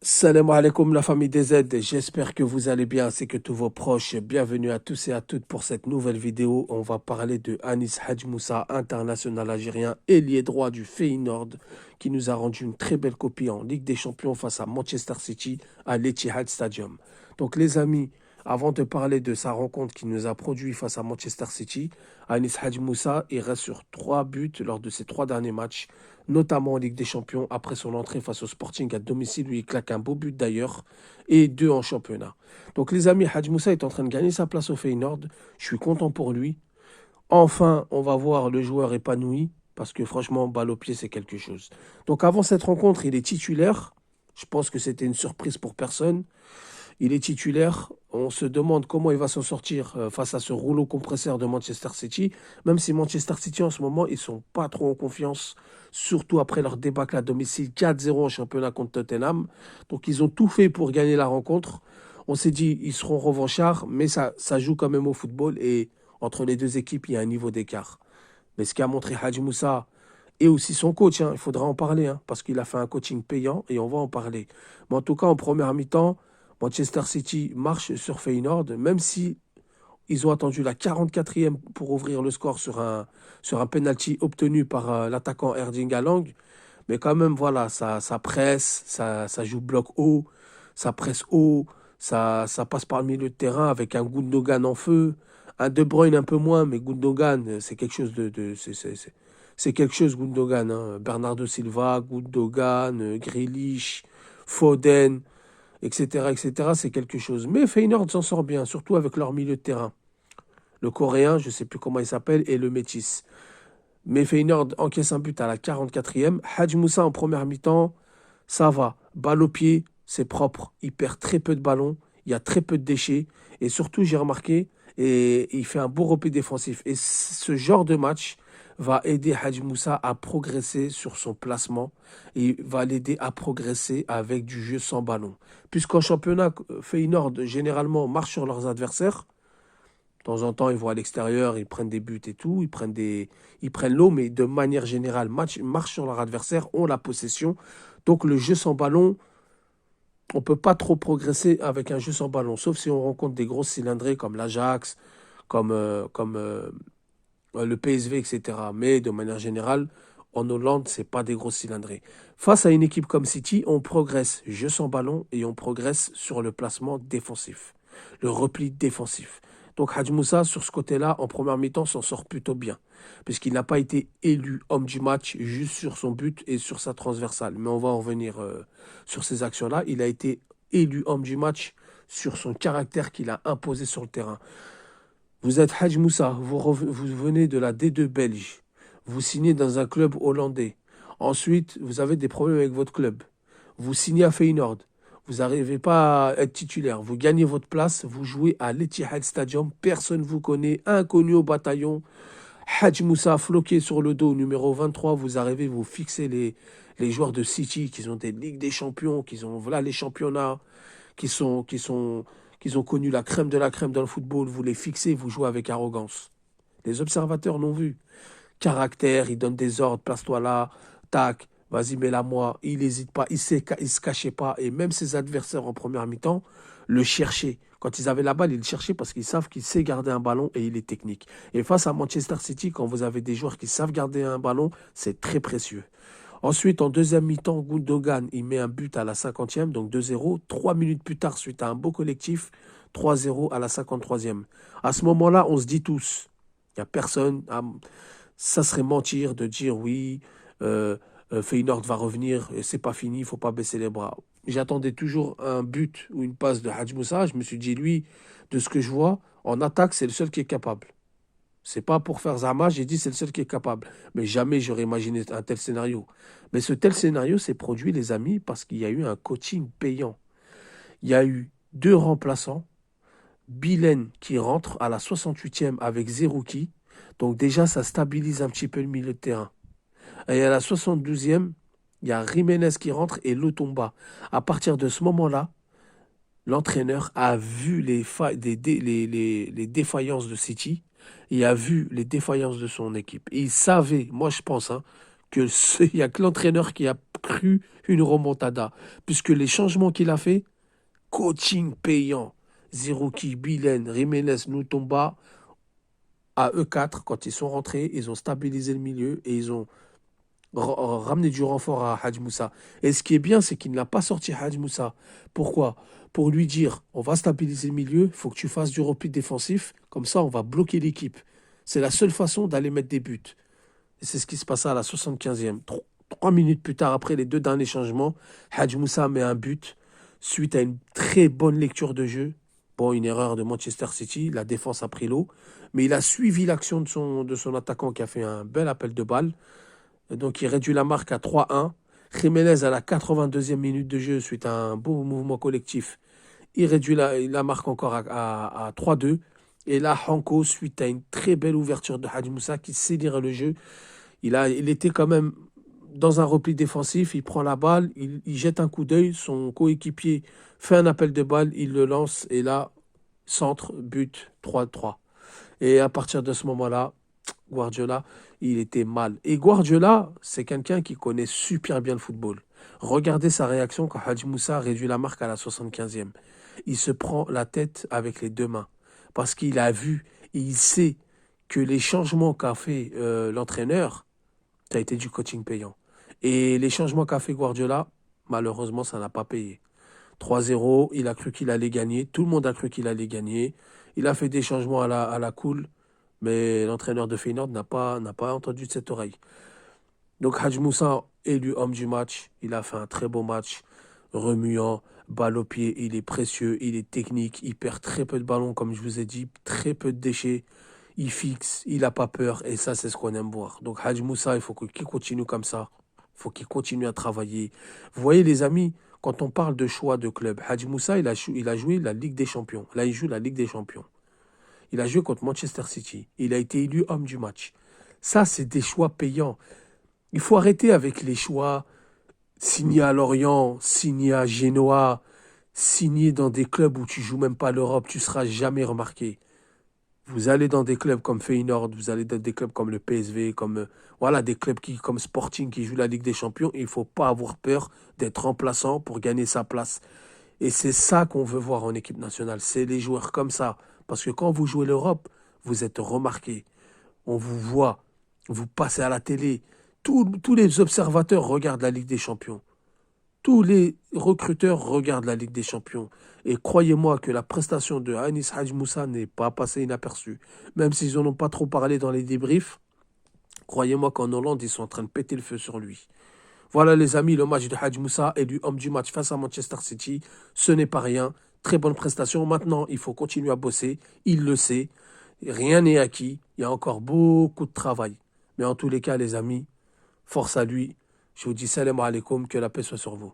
Salam alaikum la famille des Z, j'espère que vous allez bien ainsi que tous vos proches. Bienvenue à tous et à toutes pour cette nouvelle vidéo. On va parler de Anis Hadj Moussa, international algérien, ailier droit du Feyenoord, qui nous a rendu une très belle copie en Ligue des Champions face à Manchester City à l'Etihad Stadium. Donc les amis, avant de parler de sa rencontre qui nous a produit face à Manchester City, Anis Hadj Moussa, il reste sur 3 buts lors de ses 3 derniers matchs, notamment en Ligue des Champions, après son entrée face au Sporting à domicile, où il claque un beau but d'ailleurs, et 2 en championnat. Donc les amis, Hadj Moussa est en train de gagner sa place au Feyenoord, je suis content pour lui. Enfin, on va voir le joueur épanoui, parce que franchement, balle au pied, c'est quelque chose. Donc avant cette rencontre, il est titulaire, je pense que c'était une surprise pour personne. Il est titulaire. On se demande comment il va s'en sortir face à ce rouleau compresseur de Manchester City. Même si Manchester City en ce moment, ils sont pas trop en confiance, surtout après leur débâcle à domicile 4-0 en championnat contre Tottenham. Donc ils ont tout fait pour gagner la rencontre. On s'est dit ils seront revanchards, mais ça joue quand même au football et entre les deux équipes, il y a un niveau d'écart. Mais ce qu'a montré Hadji Moussa et aussi son coach, hein, il faudra en parler, hein, parce qu'il a fait un coaching payant et on va en parler. Mais en tout cas, en première mi-temps, Manchester City marche sur Feyenoord, même si ils ont attendu la 44e pour ouvrir le score sur un penalty obtenu par l'attaquant Erling Haaland. Mais quand même, voilà, ça presse, ça joue bloc haut, ça presse haut, ça passe par le milieu de terrain avec un Gundogan en feu, un De Bruyne un peu moins, mais Gundogan, c'est quelque chose c'est quelque chose, Gundogan, hein. Bernardo Silva, Gundogan, Grealish, Foden, etc., etc., c'est quelque chose. Mais Feyenoord s'en sort bien, surtout avec leur milieu de terrain. Le Coréen, je ne sais plus comment il s'appelle, et le Métis. Mais Feyenoord encaisse un but à la 44e. Hadj Moussa en première mi-temps, ça va. Balle au pied, c'est propre. Il perd très peu de ballons, il y a très peu de déchets. Et surtout, j'ai remarqué, et il fait un beau repli défensif. Et ce genre de match va aider Hadj Moussa à progresser sur son placement et va l'aider à progresser avec du jeu sans ballon. Puisqu'en championnat, Feyenoord généralement marche sur leurs adversaires. De temps en temps, ils vont à l'extérieur, ils prennent des buts et tout, ils prennent l'eau, mais de manière générale, marchent sur leur adversaire, ont la possession. Donc le jeu sans ballon, on ne peut pas trop progresser avec un jeu sans ballon, sauf si on rencontre des grosses cylindrées comme l'Ajax, comme le PSV, etc. Mais de manière générale, en Hollande, c'est pas des grosses cylindrées. Face à une équipe comme City, on progresse jeu sans ballon et on progresse sur le placement défensif, le repli défensif. Donc Hadj Moussa, sur ce côté-là, en première mi-temps, s'en sort plutôt bien, puisqu'il n'a pas été élu homme du match juste sur son but et sur sa transversale. Mais on va en revenir sur ces actions-là. Il a été élu homme du match sur son caractère qu'il a imposé sur le terrain. Vous êtes Hadj Moussa, vous venez de la D2 belge. Vous signez dans un club hollandais. Ensuite, vous avez des problèmes avec votre club. Vous signez à Feyenoord. Vous n'arrivez pas à être titulaire. Vous gagnez votre place. Vous jouez à l'Etihad Stadium. Personne ne vous connaît. Inconnu au bataillon. Hadj Moussa floqué sur le dos, numéro 23. Vous arrivez, vous fixez les joueurs de City qui ont des Ligues des Champions, qui ont voilà, les championnats, qui ont connu la crème de la crème dans le football, vous les fixez, vous jouez avec arrogance. Les observateurs l'ont vu. Caractère, il donne des ordres, place-toi là, tac, vas-y, mets-la moi. Il n'hésite pas, il se cachait pas. Et même ses adversaires en première mi-temps le cherchaient. Quand ils avaient la balle, ils le cherchaient parce qu'ils savent qu'il sait garder un ballon et il est technique. Et face à Manchester City, quand vous avez des joueurs qui savent garder un ballon, c'est très précieux. Ensuite, en deuxième mi-temps, Gundogan, il met un but à la 50e, donc 2-0. 3 minutes plus tard, suite à un beau collectif, 3-0 à la 53e. À ce moment-là, on se dit tous, il n'y a personne, ça serait mentir de dire oui, Feyenoord va revenir, et c'est pas fini, il faut pas baisser les bras. J'attendais toujours un but ou une passe de Hadj Moussa. Je me suis dit, lui, de ce que je vois, en attaque, c'est le seul qui est capable. C'est pas pour faire Zama, j'ai dit c'est le seul qui est capable. Mais jamais j'aurais imaginé un tel scénario. Mais ce tel scénario s'est produit, les amis, parce qu'il y a eu un coaching payant. Il y a eu 2 remplaçants. Bilen qui rentre à la 68e avec Zerouki. Donc déjà, ça stabilise un petit peu le milieu de terrain. Et à la 72e, il y a Jiménez qui rentre et Lotomba. À partir de ce moment-là, l'entraîneur a vu les défaillances de City et a vu les défaillances de son équipe. Et il savait, moi je pense, hein, il n'y a que l'entraîneur qui a cru une remontada. Puisque les changements qu'il a fait, coaching payant. Zerouki, Bilen, Jiménez, Nutomba, à eux quatre, quand ils sont rentrés, ils ont stabilisé le milieu et ils ont ramené du renfort à Hadj Moussa. Et ce qui est bien, c'est qu'il n'a pas sorti Hadj Moussa. Pourquoi? Pour lui dire, on va stabiliser le milieu, il faut que tu fasses du repli défensif, comme ça on va bloquer l'équipe. C'est la seule façon d'aller mettre des buts. Et c'est ce qui se passa à la 75e. 3 minutes plus tard, après les deux derniers changements, Hadj Moussa met un but suite à une très bonne lecture de jeu. Bon, une erreur de Manchester City, la défense a pris l'eau, mais il a suivi l'action de son attaquant qui a fait un bel appel de balle. Donc il réduit la marque à 3-1. Jiménez à la 82e minute de jeu suite à un beau mouvement collectif. Il réduit la marque encore à 3-2. Et là, Hanko, suite à une très belle ouverture de Hadj Moussa qui sait lire le jeu, il était quand même dans un repli défensif, il prend la balle, il jette un coup d'œil, son coéquipier fait un appel de balle, il le lance et là, centre, but, 3-3. Et à partir de ce moment-là, Guardiola, il était mal. Et Guardiola, c'est quelqu'un qui connaît super bien le football. Regardez sa réaction quand Hadj Moussa réduit la marque à la 75e. Il se prend la tête avec les deux mains. Parce qu'il a vu et il sait que les changements qu'a fait l'entraîneur, ça a été du coaching payant. Et les changements qu'a fait Guardiola, malheureusement, ça n'a pas payé. 3-0, il a cru qu'il allait gagner. Tout le monde a cru qu'il allait gagner. Il a fait des changements à la cool. Mais l'entraîneur de Feyenoord n'a pas entendu de cette oreille. Donc Hadj Moussa, élu homme du match, il a fait un très beau match, remuant, balle au pied, il est précieux, il est technique, il perd très peu de ballons, comme je vous ai dit, très peu de déchets, il fixe, il n'a pas peur, et ça c'est ce qu'on aime voir. Donc Hadj Moussa, il faut qu'il continue comme ça, il faut qu'il continue à travailler. Vous voyez les amis, quand on parle de choix de club, Hadj Moussa, il a joué la Ligue des Champions. Là, il joue la Ligue des Champions. Il a joué contre Manchester City. Il a été élu homme du match. Ça, c'est des choix payants. Il faut arrêter avec les choix signés à Lorient, signés à Genoa, signés dans des clubs où tu joues même pas l'Europe, tu seras jamais remarqué. Vous allez dans des clubs comme Feyenoord, vous allez dans des clubs comme le PSV, voilà, des clubs comme Sporting qui jouent la Ligue des Champions. Il ne faut pas avoir peur d'être remplaçant pour gagner sa place. Et c'est ça qu'on veut voir en équipe nationale. C'est les joueurs comme ça. Parce que quand vous jouez l'Europe, vous êtes remarqué. On vous voit. Vous passez à la télé. Tous les observateurs regardent la Ligue des Champions. Tous les recruteurs regardent la Ligue des Champions. Et croyez-moi que la prestation de Anis Hadj Moussa n'est pas passée inaperçue. Même s'ils n'en ont pas trop parlé dans les débriefs, croyez-moi qu'en Hollande, ils sont en train de péter le feu sur lui. Voilà les amis, le match de Hadj Moussa élu homme du match face à Manchester City. Ce n'est pas rien. Très bonne prestation. Maintenant, il faut continuer à bosser. Il le sait. Rien n'est acquis. Il y a encore beaucoup de travail. Mais en tous les cas, les amis, force à lui. Je vous dis salam alaikum, que la paix soit sur vous.